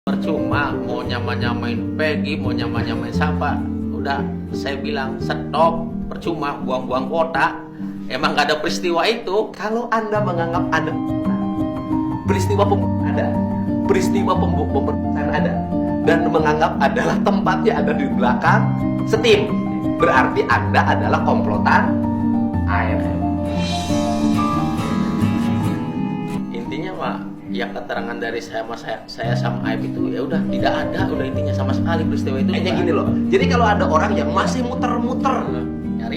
Percuma mau nyamain Peggy, mau nyamain siapa. Udah saya bilang stop, percuma buang-buang kota. Emang gak ada peristiwa itu. Kalau Anda menganggap ada peristiwa pembunuhan ada, dan menganggap adalah tempatnya ada di belakang setim, berarti Anda adalah komplotan AFM. Intinya Pak, yang keterangan dari saya sama Aib itu ya udah tidak ada, udah intinya sama sekali peristiwa itu. Kayaknya gini loh. Jadi kalau ada orang yang masih muter-muter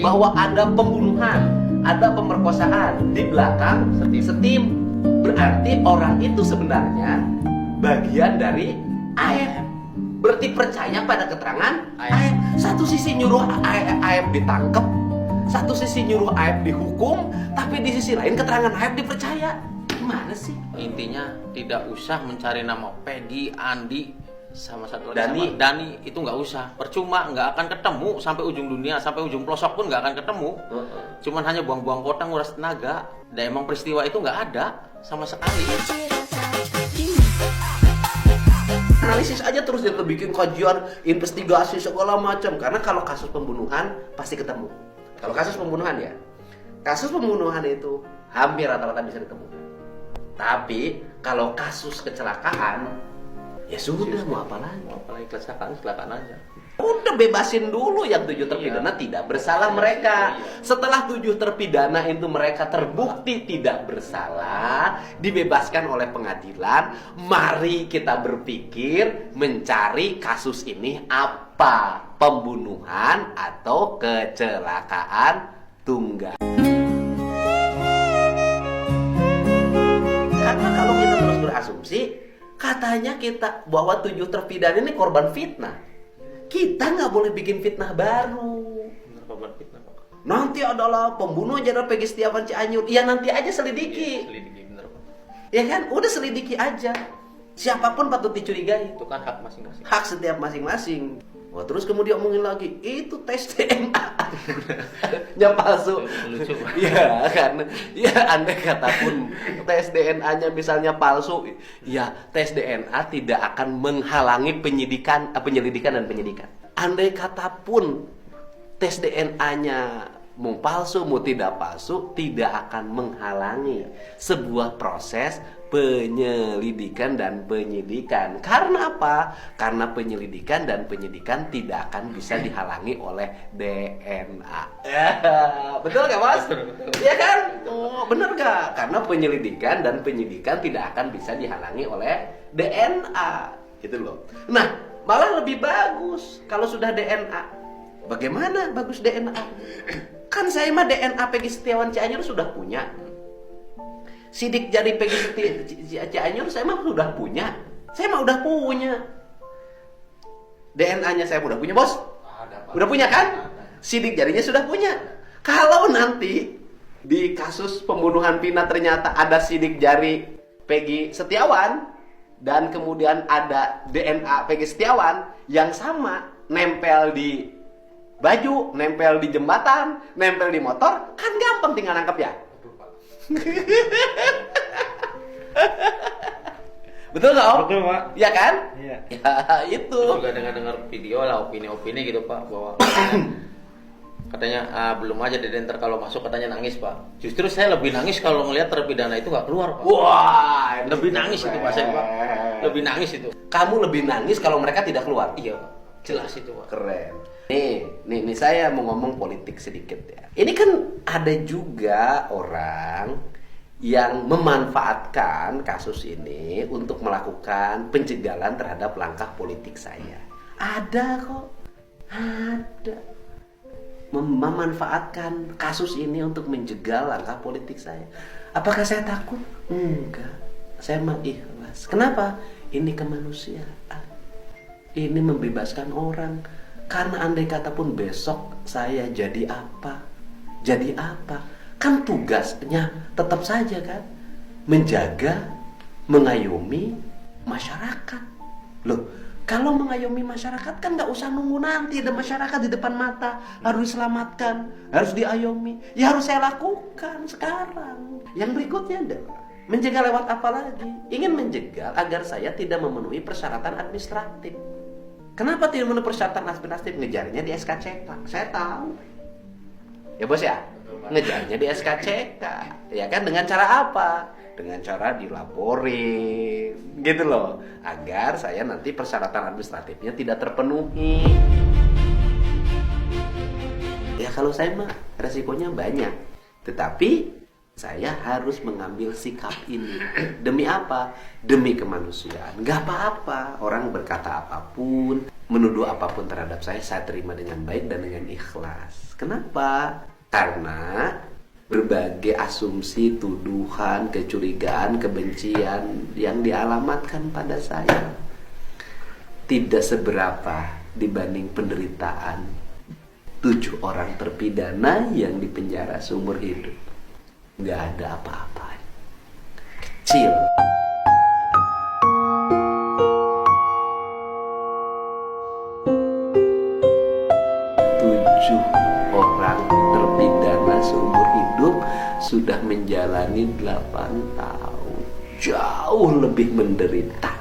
bahwa ada pembunuhan, ada pemerkosaan di belakang setim, berarti orang itu sebenarnya bagian dari AF. Berarti percaya pada keterangan AF. Satu sisi nyuruh AF ditangkap, satu sisi nyuruh AF dihukum, tapi di sisi lain keterangan AF dipercaya. Gimana sih? Intinya tidak usah mencari nama Peggy, Andi, sama satu lagi Dani. sama Dani, itu nggak usah. Percuma, nggak akan ketemu sampai ujung dunia, sampai ujung pelosok pun nggak akan ketemu. Cuman hanya buang-buang kota, nguras tenaga. Dan emang peristiwa itu nggak ada sama sekali. Analisis aja terus dia bikin kajian, investigasi segala macam. Karena kalau kasus pembunuhan pasti ketemu. Kalau kasus pembunuhan ya, kasus pembunuhan itu hampir rata-rata bisa ditemukan. Tapi kalau kasus kecelakaan, ya sudah, mau apa lagi? Apalagi kecelakaan aja. Udah bebasin dulu yang 7 terpidana tidak bersalah mereka. Setelah 7 terpidana itu mereka terbukti tidak bersalah, dibebaskan oleh pengadilan. Mari kita berpikir mencari kasus ini apa? Pembunuhan atau kecelakaan tunggal? Karena kalau kita terus berasumsi, katanya kita bahwa 7 terpidana ini korban fitnah. Kita nggak boleh bikin fitnah baru. Korban fitnah, Pak. Nanti adalah pembunuh adalah Peggy Setiawan Cianjur. Ya nanti aja selidiki. Selidiki bener, Pak. Ya kan, udah selidiki aja. Siapapun patut dicurigai. Itu kan hak masing-masing. Hak setiap masing-masing. Wah, terus kemudian omongin lagi, itu tes DNA nya palsu. Lucu, Pak. Ya kan, ya andai kata pun tes DNA-nya misalnya palsu, ya tes DNA tidak akan menghalangi penyelidikan dan penyidikan. Andai kata pun tes DNA-nya mau palsu mau tidak palsu, tidak akan menghalangi sebuah proses penyelidikan dan penyidikan. Karena apa? Karena penyelidikan dan penyidikan tidak akan bisa dihalangi oleh DNA. Betul gak, Mas? Betul. Iya kan? Oh, bener gak? Karena penyelidikan dan penyidikan tidak akan bisa dihalangi oleh DNA. Gitu loh. Nah, malah lebih bagus kalau sudah DNA. Bagaimana bagus DNA? Kan saya mah DNA Peggy Setiawan Cianjur sudah punya. Sidik jari Peggy Cianjur saya mah sudah punya. Saya mah udah punya. DNA-nya saya udah punya, Bos. Udah punya kan? Sidik jarinya sudah punya. Kalau nanti di kasus pembunuhan Vina ternyata ada sidik jari Peggy Setiawan dan kemudian ada DNA Peggy Setiawan yang sama nempel di baju, nempel di jembatan, nempel di motor, kan gampang tinggal nangkep ya. Betul nggak, Om? Betul, Pak. Ya kan? Iya. Ya itu. Juga dengar video lah, opini-opini gitu, Pak, bahwa katanya belum aja Deden ntar kalau masuk katanya nangis, Pak. Justru saya lebih nangis kalau ngelihat terpidana itu nggak keluar, Pak. Wah, Lebih nangis itu, Pak, saya, Pak. Lebih nangis itu. Kamu lebih nangis kalau mereka tidak keluar. Iya, Pak. Jelas itu, Pak. Keren. Nih saya mau ngomong politik sedikit ya. Ini kan ada juga orang yang memanfaatkan kasus ini untuk melakukan penjagalan terhadap langkah politik saya. Ada kok. Ada. Memanfaatkan kasus ini untuk menjegal langkah politik saya. Apakah saya takut? Enggak. Saya mah ikhlas. Kenapa? Ini kemanusiaan. Ini membebaskan orang. Karena andai kata pun besok saya jadi apa? Jadi apa? Kan tugasnya tetap saja kan menjaga, mengayomi masyarakat. Loh, kalau mengayomi masyarakat kan nggak usah nunggu nanti ada masyarakat di depan mata harus diselamatkan, harus diayomi. Ya harus saya lakukan sekarang. Yang berikutnya adalah Menjegal lewat apa lagi? Ingin menjegal agar saya tidak memenuhi persyaratan administratif. Kenapa tidak memenuhi persyaratan administratif? Ngejarnya di SKCK. Saya tahu. Ya bos ya? Ngejarnya di SKCK. Ya kan, dengan cara apa? Dengan cara dilaporin. Gitu loh. Agar saya nanti persyaratan administratifnya tidak terpenuhi. Ya kalau saya mah resikonya banyak. Tetapi saya harus mengambil sikap ini. Demi apa? Demi kemanusiaan. Gak apa-apa orang berkata apapun, menuduh apapun terhadap saya terima dengan baik dan dengan ikhlas. Kenapa? Karena berbagai asumsi, tuduhan, kecurigaan, kebencian yang dialamatkan pada saya tidak seberapa dibanding penderitaan 7 orang terpidana yang dipenjara seumur hidup. Gak ada apa-apa. Kecil. Tujuh orang terpidana seumur hidup sudah menjalani 8 tahun. Jauh lebih menderita